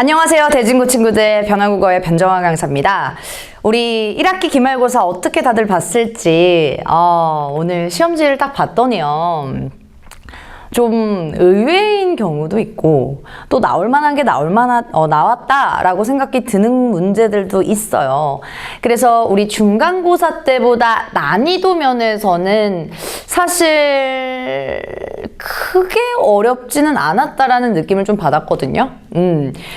안녕하세요. 대진고 친구들 변화국어의 변정아 강사입니다. 우리 1학기 기말고사 어떻게 다들 봤을지 오늘 시험지를 딱 봤더니요. 좀 의외인 경우도 있고 또 나올 만한 게 나왔다라고 생각이 드는 문제들도 있어요. 그래서 우리 중간고사 때보다 난이도 면에서는 사실 크게 어렵지는 않았다라는 느낌을 좀 받았거든요.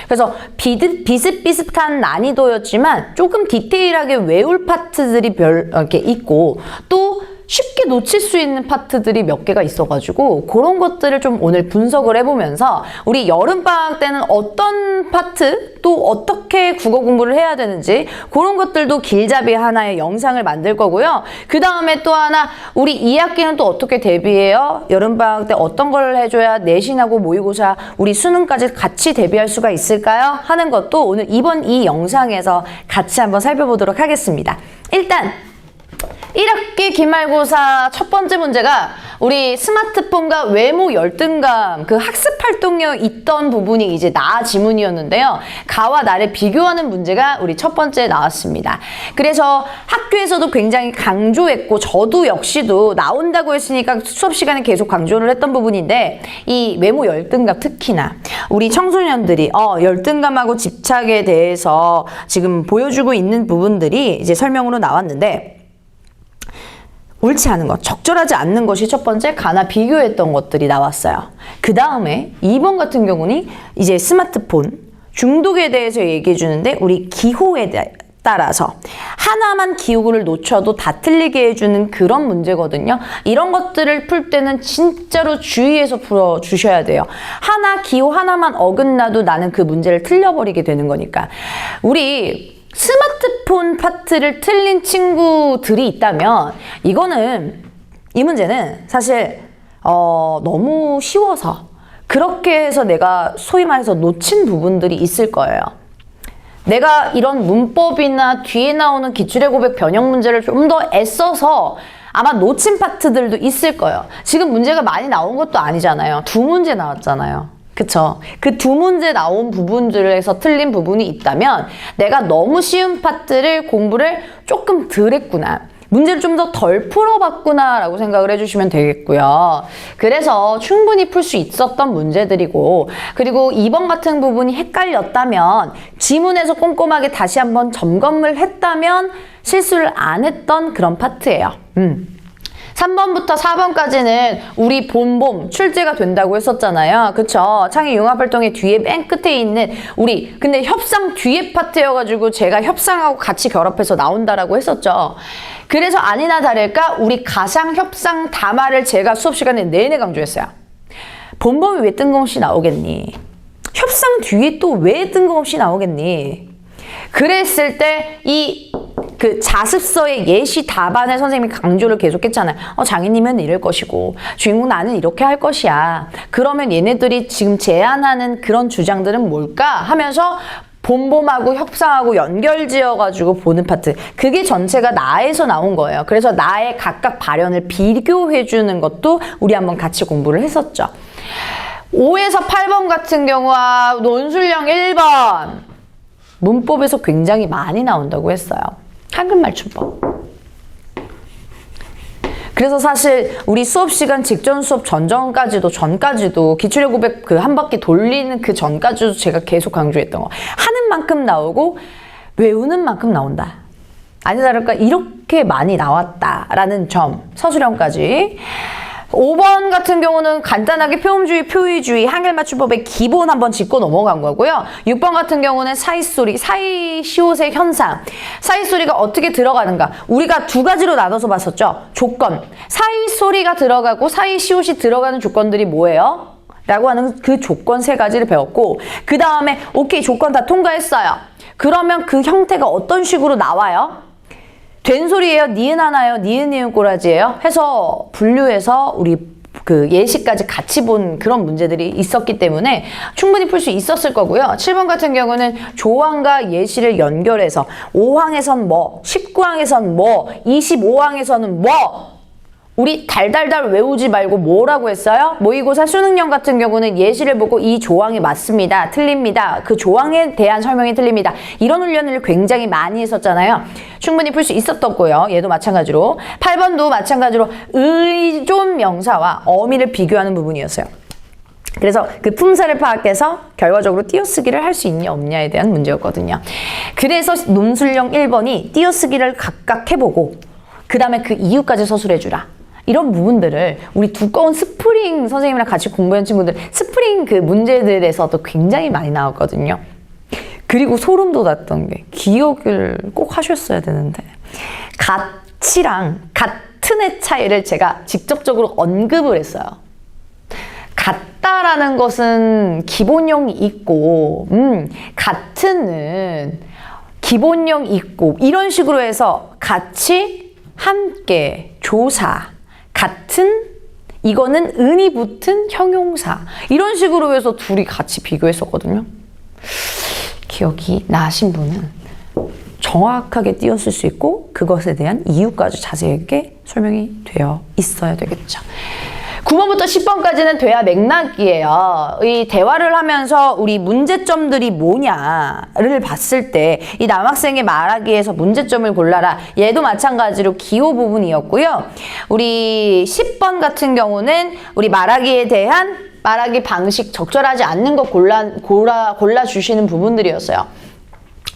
그래서 비슷비슷한 난이도였지만 조금 디테일하게 외울 파트들이 이렇게 있고 또 쉽게 놓칠 수 있는 파트들이 몇 개가 있어가지고 그런 것들을 좀 오늘 분석을 해보면서 우리 여름방학 때는 어떤 파트 또 어떻게 국어 공부를 해야 되는지 그런 것들도 길잡이 하나의 영상을 만들 거고요. 그 다음에 또 하나 우리 2학기는 또 어떻게 대비해요? 여름방학 때 어떤 걸 해줘야 내신하고 모의고사 우리 수능까지 같이 대비할 수가 있을까요? 하는 것도 오늘 이번 이 영상에서 같이 한번 살펴보도록 하겠습니다. 일단 1학기 기말고사 첫 번째 문제가 우리 스마트폰과 외모 열등감 그 학습 활동에 있던 부분이 이제 나 지문이었는데요. 가와 나를 비교하는 문제가 우리 첫 번째 나왔습니다. 그래서 학교에서도 굉장히 강조했고 저도 역시도 나온다고 했으니까 수업 시간에 계속 강조를 했던 부분인데 이 외모 열등감 특히나 우리 청소년들이 열등감하고 집착에 대해서 지금 보여주고 있는 부분들이 이제 설명으로 나왔는데 옳지 않은 것, 적절하지 않는 것이 첫 번째 가나 비교했던 것들이 나왔어요. 그 다음에 2번 같은 경우는 이제 스마트폰 중독에 대해서 얘기해 주는데 우리 기호에 따라서 하나만 기호를 놓쳐도 다 틀리게 해주는 그런 문제거든요. 이런 것들을 풀 때는 진짜로 주의해서 풀어주셔야 돼요. 기호 하나만 어긋나도 나는 그 문제를 틀려버리게 되는 거니까. 우리 스마트폰 파트를 틀린 친구들이 있다면 이 문제는 사실 너무 쉬워서 그렇게 해서 내가 소위 말해서 놓친 부분들이 있을 거예요. 내가 이런 문법이나 뒤에 나오는 기출의 고백 변형 문제를 좀 더 애써서 아마 놓친 파트들도 있을 거예요. 지금 문제가 많이 나온 것도 아니잖아요. 2문제 나왔잖아요. 그쵸? 그 2문제 나온 부분들에서 틀린 부분이 있다면 내가 너무 쉬운 파트를 공부를 조금 덜 했구나. 문제를 좀 더 덜 풀어봤구나 라고 생각을 해주시면 되겠고요. 그래서 충분히 풀 수 있었던 문제들이고 그리고 2번 같은 부분이 헷갈렸다면 지문에서 꼼꼼하게 다시 한번 점검을 했다면 실수를 안 했던 그런 파트예요. 3번부터 4번까지는 우리 본봄 출제가 된다고 했었잖아요. 그쵸? 창의 융합활동의 뒤에 맨 끝에 있는 근데 협상 뒤에 파트여가지고 제가 협상하고 같이 결합해서 나온다라고 했었죠. 그래서 아니나 다를까 우리 가상 협상 담화를 제가 수업 시간에 내내 강조했어요. 본봄이 왜 뜬금없이 나오겠니? 협상 뒤에 또 왜 뜬금없이 나오겠니? 그랬을 때 그 자습서의 예시 답안을 선생님이 강조를 계속했잖아요. 장인님은 이럴 것이고 주인공 나는 이렇게 할 것이야. 그러면 얘네들이 지금 제안하는 그런 주장들은 뭘까? 하면서 본봄하고 협상하고 연결지어가지고 보는 파트. 그게 전체가 나에서 나온 거예요. 그래서 나의 각각 발언을 비교해주는 것도 우리 한번 같이 공부를 했었죠. 5에서 8번 같은 경우와 논술형 1번. 문법에서 굉장히 많이 나온다고 했어요. 한글맞춤법. 그래서 사실 우리 수업 시간 직전 수업 전까지도 기출의 고백 그 한 바퀴 돌리는 그 전까지도 제가 계속 강조했던 거. 하는 만큼 나오고 외우는 만큼 나온다. 아니나 다를까 이렇게 많이 나왔다라는 점. 서술형까지. 5번 같은 경우는 간단하게 표음주의, 표의주의, 한글맞춤법의 기본 한번 짚고 넘어간 거고요. 6번 같은 경우는 사이소리, 사이시옷의 현상. 사이소리가 어떻게 들어가는가. 우리가 두 가지로 나눠서 봤었죠. 조건. 사이소리가 들어가고 사이시옷이 들어가는 조건들이 뭐예요? 라고 하는 그 조건 3가지를 배웠고 그 다음에 오케이 조건 다 통과했어요. 그러면 그 형태가 어떤 식으로 나와요? 된 소리예요? 니은 하나요? 니은 꼬라지예요? 해서 분류해서 우리 그 예시까지 같이 본 그런 문제들이 있었기 때문에 충분히 풀 수 있었을 거고요. 7번 같은 경우는 조항과 예시를 연결해서 5항에선 뭐, 19항에선 뭐, 25항에서는 우리 달달달 외우지 말고 뭐라고 했어요? 모의고사 수능형 같은 경우는 예시를 보고 이 조항이 맞습니다. 틀립니다. 그 조항에 대한 설명이 틀립니다. 이런 훈련을 굉장히 많이 했었잖아요. 충분히 풀 수 있었었고요. 얘도 마찬가지로. 8번도 마찬가지로 의존 명사와 어미를 비교하는 부분이었어요. 그래서 그 품사를 파악해서 결과적으로 띄어쓰기를 할 수 있냐 없냐에 대한 문제였거든요. 그래서 논술형 1번이 띄어쓰기를 각각 해보고 그 다음에 그 이유까지 서술해주라. 이런 부분들을 우리 두꺼운 스프링 선생님이랑 같이 공부한 친구들 스프링 그 문제들에서도 굉장히 많이 나왔거든요. 그리고 소름 돋았던 게 기억을 꼭 하셨어야 되는데 같이랑 같은의 차이를 제가 직접적으로 언급을 했어요. 같다라는 것은 기본형이 있고 같은은 기본형이 있고 이런 식으로 해서 같이 함께 조사 같은 이거는 은이 붙은 형용사 이런 식으로 해서 둘이 같이 비교했었거든요. 기억이 나신 분은 정확하게 띄었을 수 있고 그것에 대한 이유까지 자세하게 설명이 되어 있어야 되겠죠. 9번부터 10번까지는 대화 맥락이에요. 이 대화를 하면서 우리 문제점들이 뭐냐를 봤을 때 이 남학생의 말하기에서 문제점을 골라라. 얘도 마찬가지로 기호 부분이었고요. 우리 10번 같은 경우는 우리 말하기에 대한 말하기 방식 적절하지 않는 거 골라주시는 부분들이었어요.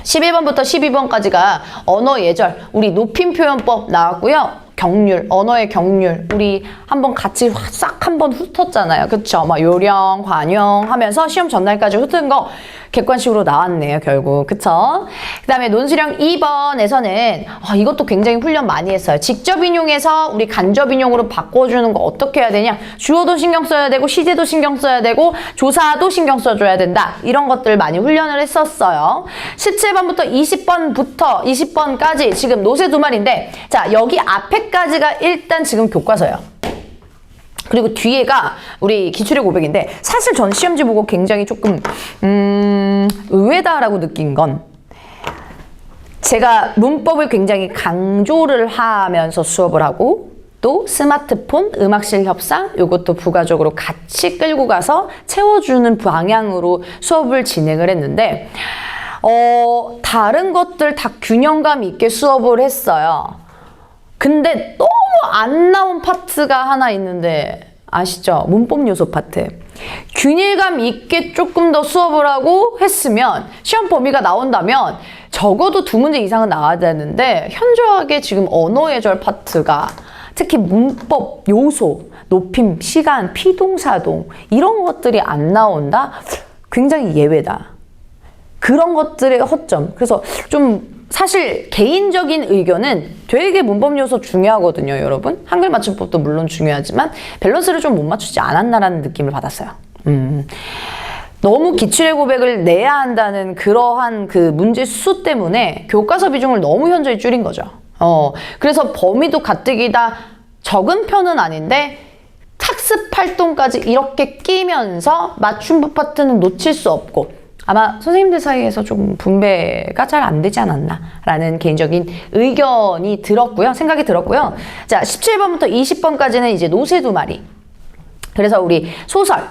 11번부터 12번까지가 언어 예절, 우리 높임 표현법 나왔고요. 경률, 언어의 경률 우리 한번 같이 싹 한번 훑었잖아요. 그쵸? 막 요령, 관용 하면서 시험 전날까지 훑은 거 객관식으로 나왔네요. 결국. 그쵸? 그 다음에 논술형 2번에서는 이것도 굉장히 훈련 많이 했어요. 직접 인용해서 우리 간접 인용으로 바꿔주는 거 어떻게 해야 되냐? 주어도 신경 써야 되고 시제도 신경 써야 되고 조사도 신경 써줘야 된다. 이런 것들 많이 훈련을 했었어요. 17번부터 20번까지 지금 노세 두 마리인데 자 여기 앞에까지가 일단 지금 교과서예요. 그리고 뒤에가 우리 기출의 고백인데 사실 전 시험지 보고 굉장히 조금 의외다라고 느낀 건 제가 문법을 굉장히 강조를 하면서 수업을 하고 또 스마트폰, 음악실 협상 이것도 부가적으로 같이 끌고 가서 채워주는 방향으로 수업을 진행을 했는데 다른 것들 다 균형감 있게 수업을 했어요. 근데 너무 안 나온 파트가 하나 있는데 아시죠? 문법 요소 파트. 균일감 있게 조금 더 수업을 하고 했으면 시험 범위가 나온다면 적어도 2문제 이상은 나와야 되는데 현저하게 지금 언어 예절 파트가 특히 문법 요소, 높임, 시간, 피동사동 이런 것들이 안 나온다? 굉장히 예외다. 그런 것들의 허점. 그래서 좀 사실 개인적인 의견은 되게 문법 요소 중요하거든요, 여러분. 한글 맞춤법도 물론 중요하지만 밸런스를 좀 못 맞추지 않았나라는 느낌을 받았어요. 너무 기출의 고백을 내야 한다는 그러한 그 문제 수 때문에 교과서 비중을 너무 현저히 줄인 거죠. 그래서 범위도 가뜩이다 적은 편은 아닌데 학습 활동까지 이렇게 끼면서 맞춤법 파트는 놓칠 수 없고 아마 선생님들 사이에서 조금 분배가 잘 안 되지 않았나라는 개인적인 의견이 들었고요. 생각이 들었고요. 자, 17번부터 20번까지는 이제 노세 두 마리. 그래서 우리 소설,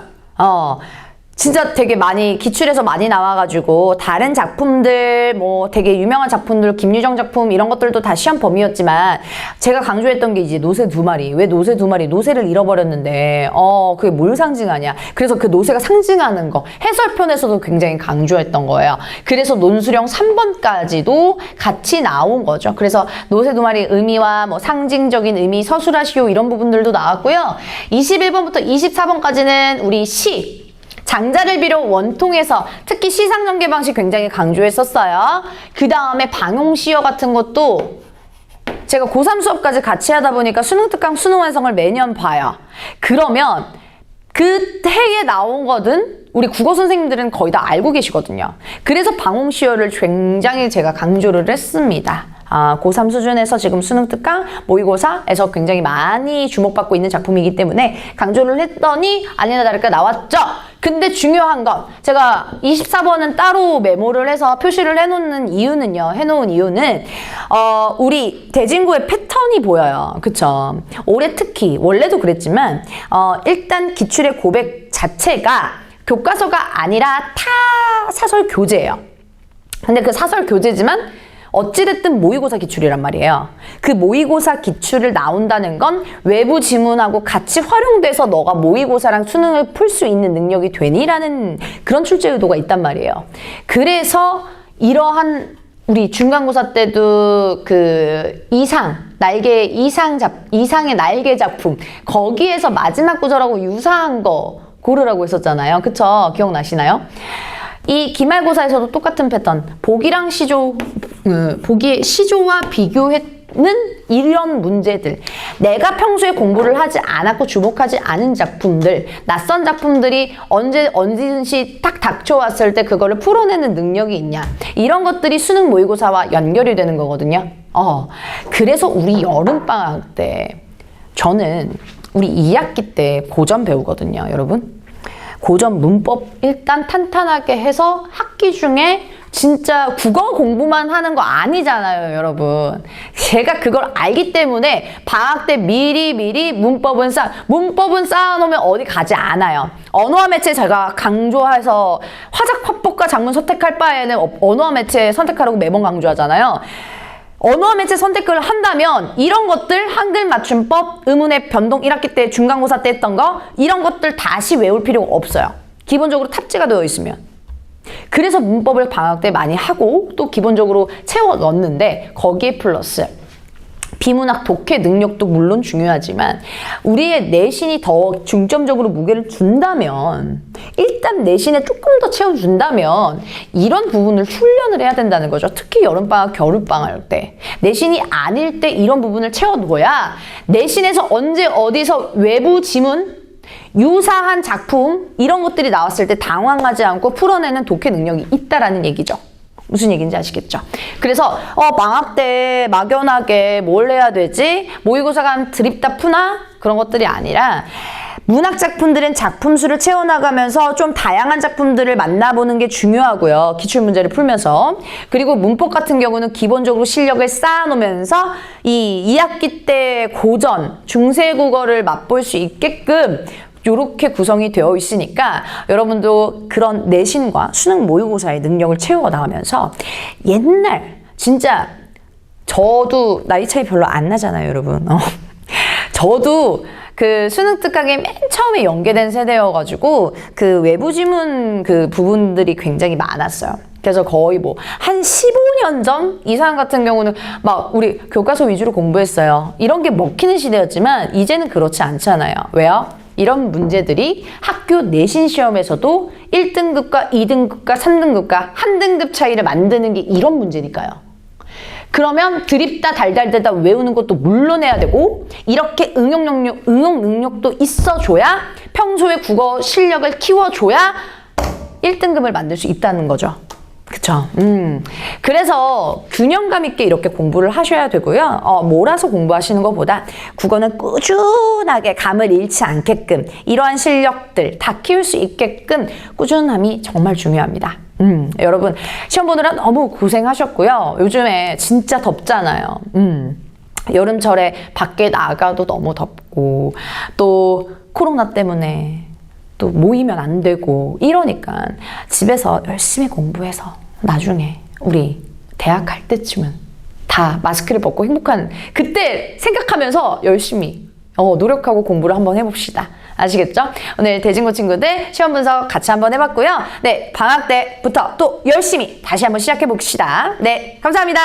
진짜 되게 많이 기출에서 많이 나와가지고 다른 작품들 뭐 되게 유명한 작품들 김유정 작품 이런 것들도 다 시험 범위였지만 제가 강조했던 게 이제 노새 두 마리. 왜 노새 두 마리? 노새를 잃어버렸는데 그게 뭘 상징하냐? 그래서 그 노새가 상징하는 거 해설편에서도 굉장히 강조했던 거예요. 그래서 논술형 3번까지도 같이 나온 거죠. 그래서 노새 두 마리 의미와 뭐 상징적인 의미 서술하시오 이런 부분들도 나왔고요. 21번부터 24번까지는 우리 시 장자를 비롯 원통에서 특히 시상전개 방식 굉장히 강조했었어요. 그 다음에 방용시어 같은 것도 제가 고3 수업까지 같이 하다 보니까 수능특강 수능완성을 매년 봐요. 그러면 그 해에 나온 거든 우리 국어 선생님들은 거의 다 알고 계시거든요. 그래서 방용시어를 굉장히 제가 강조를 했습니다. 고3 수준에서 지금 수능특강, 모의고사에서 굉장히 많이 주목받고 있는 작품이기 때문에 강조를 했더니 아니나 다를까 나왔죠. 근데 중요한 건 제가 24번은 따로 메모를 해서 표시를 해놓는 이유는요. 해놓은 이유는 우리 대진구의 패턴이 보여요. 그쵸? 올해 특히 원래도 그랬지만 일단 기출의 고백 자체가 교과서가 아니라 타 사설 교재예요. 근데 그 사설 교재지만 어찌됐든 모의고사 기출이란 말이에요. 그 모의고사 기출을 나온다는 건 외부 지문하고 같이 활용돼서 너가 모의고사랑 수능을 풀 수 있는 능력이 되니라는 그런 출제 의도가 있단 말이에요. 그래서 이러한 우리 중간고사 때도 그 이상의 날개 작품 거기에서 마지막 구절하고 유사한 거 고르라고 했었잖아요. 그쵸? 기억나시나요? 이 기말고사에서도 똑같은 패턴, 보기랑 보기의 시조와 비교는 이런 문제들, 내가 평소에 공부를 하지 않았고 주목하지 않은 작품들, 낯선 작품들이 언제든지 딱 닥쳐왔을 때 그거를 풀어내는 능력이 있냐, 이런 것들이 수능 모의고사와 연결이 되는 거거든요. 그래서 우리 여름방학 때 저는 우리 2학기 때 고전 배우거든요, 여러분. 고전 문법 일단 탄탄하게 해서 학기 중에 진짜 국어 공부만 하는 거 아니잖아요, 여러분. 제가 그걸 알기 때문에 방학 때 미리 문법은 쌓아놓으면 어디 가지 않아요. 언어와 매체 제가 강조해서 화작, 화법과 작문 선택할 바에는 언어와 매체 선택하라고 매번 강조하잖아요. 언어와 매체 선택을 한다면 이런 것들, 한글 맞춤법, 의문의 변동 1학기 때 중간고사 때 했던 거, 이런 것들 다시 외울 필요가 없어요. 기본적으로 탑재가 되어 있으면. 그래서 문법을 방학 때 많이 하고 또 기본적으로 채워 넣었는데, 거기에 플러스 비문학 독해 능력도 물론 중요하지만 우리의 내신이 더 중점적으로 무게를 준다면, 일단 내신에 조금 더 채워준다면 이런 부분을 훈련을 해야 된다는 거죠. 특히 여름방학, 겨울방학 때. 내신이 아닐 때 이런 부분을 채워둬야 내신에서 언제 어디서 외부 지문, 유사한 작품 이런 것들이 나왔을 때 당황하지 않고 풀어내는 독해 능력이 있다라는 얘기죠. 무슨 얘기인지 아시겠죠? 그래서 방학 때 막연하게 뭘 해야 되지? 모의고사가 드립다 푸나? 그런 것들이 아니라 문학 작품들은 작품 수를 채워나가면서 좀 다양한 작품들을 만나보는 게 중요하고요. 기출문제를 풀면서. 그리고 문법 같은 경우는 기본적으로 실력을 쌓아놓으면서 이 2학기 때 고전, 중세국어를 맛볼 수 있게끔 이렇게 구성이 되어 있으니까 여러분도 그런 내신과 수능 모의고사의 능력을 채워나가면서 옛날 진짜 저도 나이 차이 별로 안 나잖아요, 여러분. 저도 그 수능 특강에 맨 처음에 연계된 세대여가지고 그 외부 지문 그 부분들이 굉장히 많았어요. 그래서 거의 뭐 한 15년 전 이상 같은 경우는 막 우리 교과서 위주로 공부했어요. 이런 게 먹히는 시대였지만 이제는 그렇지 않잖아요. 왜요? 이런 문제들이 학교 내신 시험에서도 1등급과 2등급과 3등급과 한 등급 차이를 만드는 게 이런 문제니까요. 그러면 드립다 달달달다 외우는 것도 물론 해야 되고, 이렇게 응용 능력도 있어줘야, 평소에 국어 실력을 키워줘야 1등급을 만들 수 있다는 거죠. 그쵸? 그래서 균형감 있게 이렇게 공부를 하셔야 되고요. 몰아서 공부하시는 것보다 국어는 꾸준하게 감을 잃지 않게끔 이러한 실력들 다 키울 수 있게끔 꾸준함이 정말 중요합니다. 여러분 시험 보느라 너무 고생하셨고요. 요즘에 진짜 덥잖아요. 여름철에 밖에 나가도 너무 덥고 또 코로나 때문에 또 모이면 안 되고 이러니까 집에서 열심히 공부해서 나중에 우리 대학 갈 때쯤은 다 마스크를 벗고 행복한 그때 생각하면서 열심히 노력하고 공부를 한번 해봅시다. 아시겠죠? 오늘 대진고 친구들 시험 분석 같이 한번 해봤고요. 네, 방학 때부터 또 열심히 다시 한번 시작해봅시다. 네, 감사합니다.